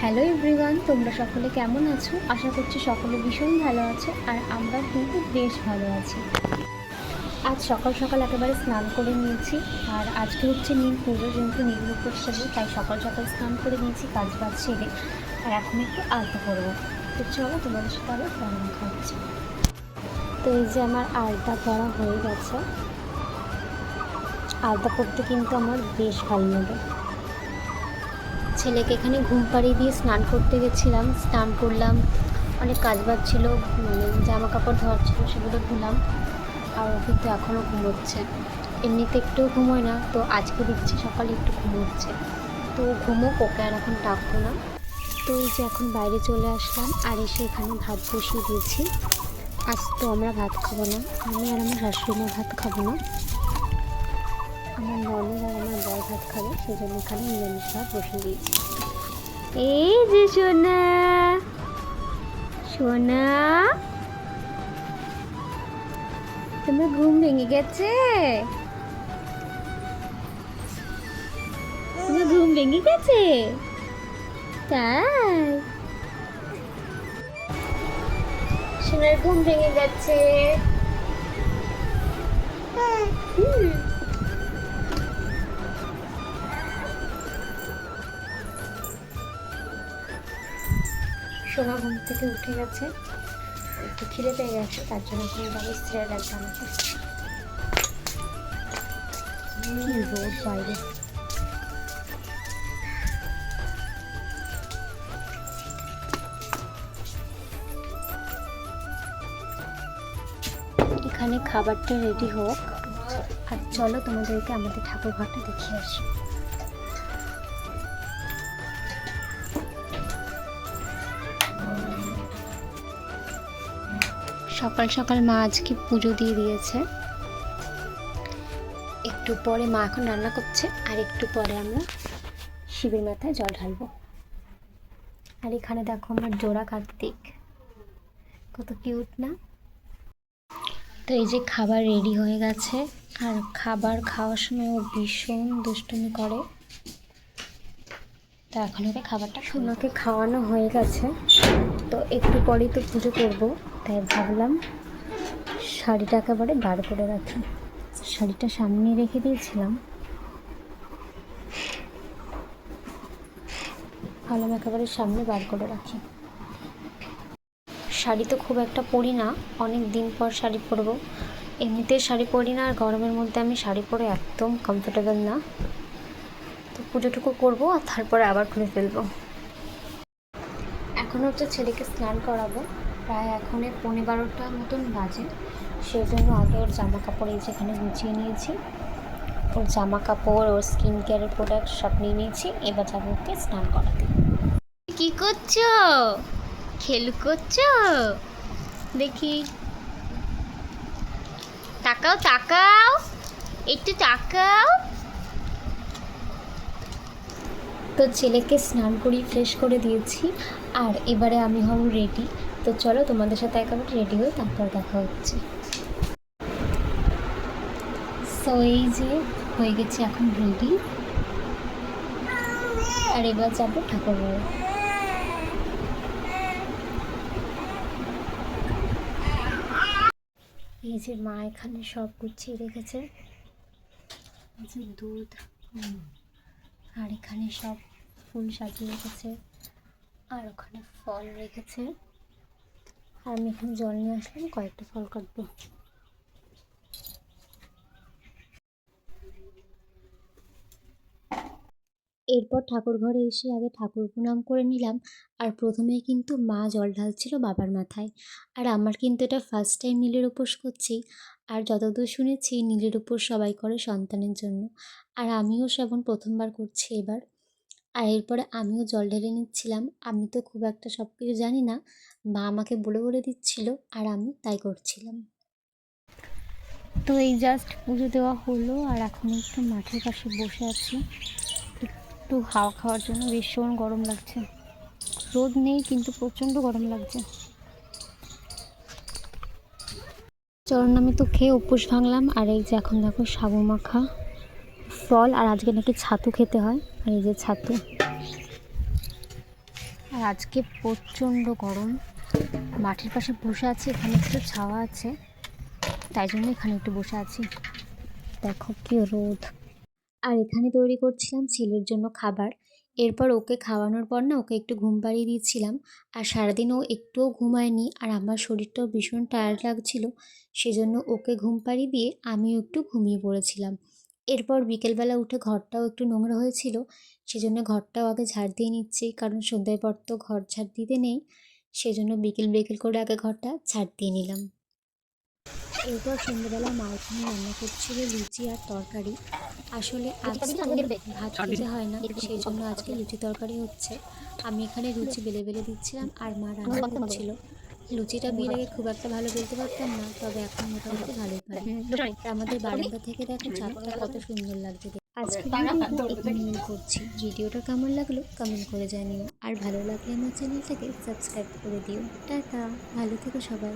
Hello everyone, তোমরা সকলে কেমন আছো? আশা করছি সকলে ভীষণ ভালো আছো, আর আমরা কিন্তু বেশ ভালো আছি। আজ সকাল সকাল একেবারে স্নান করে নিয়েছি, আর আজকে হচ্ছে নীল পুজো, যেহেতু নীল উপোস ছিল তাই সকাল সকাল স্নান করে নিয়েছি কাজ বাজ সেরে। আর এখন একটু আলতা করবো। তো চলো তোমাদের সাথে আবার পরে দেখা হচ্ছে। তো এই যে আমার আলতা করা হয়ে গেছে। আলতা করতে কিন্তু আমার বেশ ভালো লাগে। ছেলেকে এখানে ঘুম পাড়িয়ে দিয়ে স্নান করতে গেছিলাম, স্নান করলাম, অনেক কাজ বাজ ছিল, জামা কাপড় ধোয়ার ছিল, সেগুলো ধুলাম। আর ও কিন্তু এখনও ঘুমোচ্ছে। এমনিতে একটুও ঘুমোয় না, তো আজকে দিচ্ছে সকালে একটু ঘুমোচ্ছে। তো ঘুমোক, ওকে আর এখন ডাকবো না। তো এই যে এখন বাইরে চলে আসলাম, আর এসে এখানে ভাত বসিয়ে দিয়েছি। আজ তো আমরা ভাত খাবো না, আমি আর আমার শাশুড়ি মা ভাত খাবো না, আমার ননদ আর আমার বর ভাত খাবে, সেই জন্য এখানে নিরামিষ ভাত বসিয়ে দিয়েছি। এই যে সোনা, সোনা, তোমার ঘুম ভেঙে গেছে? তোমার ঘুম ভেঙে গেছে? তাই? সোনার ঘুম ভেঙে গেছে। সোনা ঘুম থেকে উঠে গেছে, একটু খিদে পেয়ে গেছে, তার জন্য তুমি বাবু ছেড়ে রাখবে আমাকে। রোদ বাইরে। এখানে খাবারটা রেডি হোক, আর চলো তোমাদেরকে আমাদের ঠাকুর ঘরটা দেখিয়ে আসি। সকাল সকাল মা আজকে পুজো দিয়ে দিয়েছে। একটু পরে মা এখন রান্না করছে, আর একটু পরে আমরা শিবের মাথায় জল ঢালবো। আর এখানে দেখো আমার জোড়া কার্তিক, কত কিউট না? তো এই যে খাবার রেডি হয়ে গেছে, আর খাবার খাওয়ার সময় ও ভীষণ দুষ্টুমি করে। তো এখন ওকে খাবারটা সোনাকে খাওয়ানো হয়ে গেছে, তো একটু পরেই তো পুজো করবো, তাই ভাবলাম শাড়িটা একেবারে বার করে রাখি। শাড়িটা সামনে রেখে দিয়েছিলাম, ভাবলাম একেবারে সামনে বার করে রাখি। শাড়ি তো খুব একটা পরি না, অনেক দিন পর শাড়ি পরবো। এমনিতে শাড়ি পরি না, আর গরমের মধ্যে আমি শাড়ি পরে একদম কমফোর্টেবল না। তো পুজোটুকু করবো, আর তারপরে আবার খুলে ফেলবো। এখন হচ্ছে ছেলেকে স্নান করাবো, প্রায় এখন 11:15 মতন বাজে। সেই জন্য আগে ওর জামা কাপড় এই যেখানে গুছিয়ে নিয়েছি, ওর জামা কাপড়, ওর স্কিন কেয়ারের প্রোডাক্ট সব নিয়ে নিয়েছি। এবার যাবো ওকে স্নান করাতে। কি করছো? খেলু করছো? দেখি, তাকাও তাকাও, একটু তাকাও। তো ছেলেকে স্নান করিয়ে ফ্রেশ করে দিয়েছি, আর এবারে আমি হব রেডি। তো চলো তোমাদের সাথে একেবারে রেডি হয়ে তারপর দেখা হচ্ছে। সো এই যে হয়ে গেছে এখন রেডি, আর এবার যাবো ঠাকুরবাড়ি। এই যে মা এখানে সব গুছিয়ে রেখেছে, এই যে দুধ, আর এখানে সব ফুল সাজিয়ে রেখেছে, আর ওখানে ফল রেখেছে। আর আমি এখানে জল নিয়ে আসলাম, কয়েকটা ফল কাটবো। এরপর ঠাকুর ঘরে এসে আগে ঠাকুর প্রণাম করে নিলাম, আর প্রথমেই কিন্তু মা জল ঢালছিল বাবার মাথায়। আর আমার কিন্তু এটা ফার্স্ট টাইম নীলের উপোস করছি, আর যতদূর শুনেছি নীলের উপোস সবাই করে সন্তানের জন্য, আর আমিও সেমন প্রথমবার করছি এবার। আর এরপরে আমিও জল ঢেলে নিচ্ছিলাম। আমি তো খুব একটা সব কিছু জানি না, মা আমাকে বলে বলে দিচ্ছিল, আর আমি তাই করছিলাম। তো এই জাস্ট পুজো দেওয়া হলো, আর এখন একটু মাঠের পাশে বসে আছি, একটু হাওয়া খাওয়ার জন্য। ভীষণ গরম লাগছে, রোদ নেই কিন্তু প্রচণ্ড গরম লাগছে। চরণামে তো খেয়ে উপোস ভাঙলাম, আর এই যে এখন দেখো সাবু মাখা ফল, আর আজকে নাকি ছাতু খেতে হয়, আর এই যে ছাতু। আর আজকে প্রচণ্ড গরম। মাঠের পাশে বসে আছি, এখানে একটু ছাওয়া আছে, তাই জন্য এখানে একটু বসে আছি। দেখো কি রোদ। আর এখানে তৈরি করছিলাম ছেলের জন্য খাবার। এরপর ওকে খাওয়ানোর পর না ওকে একটু ঘুম পাড়িয়ে দিয়েছিলাম। আর সারাদিন ও একটুও ঘুমায়নি, আর আমার শরীরটাও ভীষণ টায়ার্ড লাগছিল, সেজন্য ওকে ঘুম পাড়িয়ে দিয়ে আমিও একটু ঘুমিয়ে পড়েছিলাম। এরপর বিকেলবেলা উঠে ঘরটাও একটু নোংরা হয়েছিল, সেজন্য ঘরটাও আগে ঝাড় দিয়ে নিচ্ছি, কারণ সন্ধ্যার পর তো ঘর ঝাড় দিতে নেই, সেজন্য বিকেল বিকেল করে আগে ঘরটা ঝাড় দিয়ে নিলাম। এরপর সন্ধ্যেবেলা মা এখানে রান্না করছিল লুচি আর তরকারি। আসলে আজ তো ভাত খেতে হয় না, সেই জন্য আজকে লুচি তরকারি হচ্ছে। আমি এখানে লুচি বেলে বেলে দিচ্ছিলাম আর মা রান্না করছিল। লুচিটা বিয়ের আগে খুব একটা ভালো বেলতে পারতাম না, তবে এখন মোটামুটি ভালোই পারি। আর আমাদের বারান্দা থেকে দেখো চাঁদটা কত সুন্দর লাগছে। আজকে ভিডিওটা এখানেই করছি। ভিডিওটা কেমন লাগলো কমেন্ট করে জানিও, আর ভালো লাগলে আমার চ্যানেলটাকে সাবস্ক্রাইব করে দিও। টাটা, ভালো থেকো সবাই।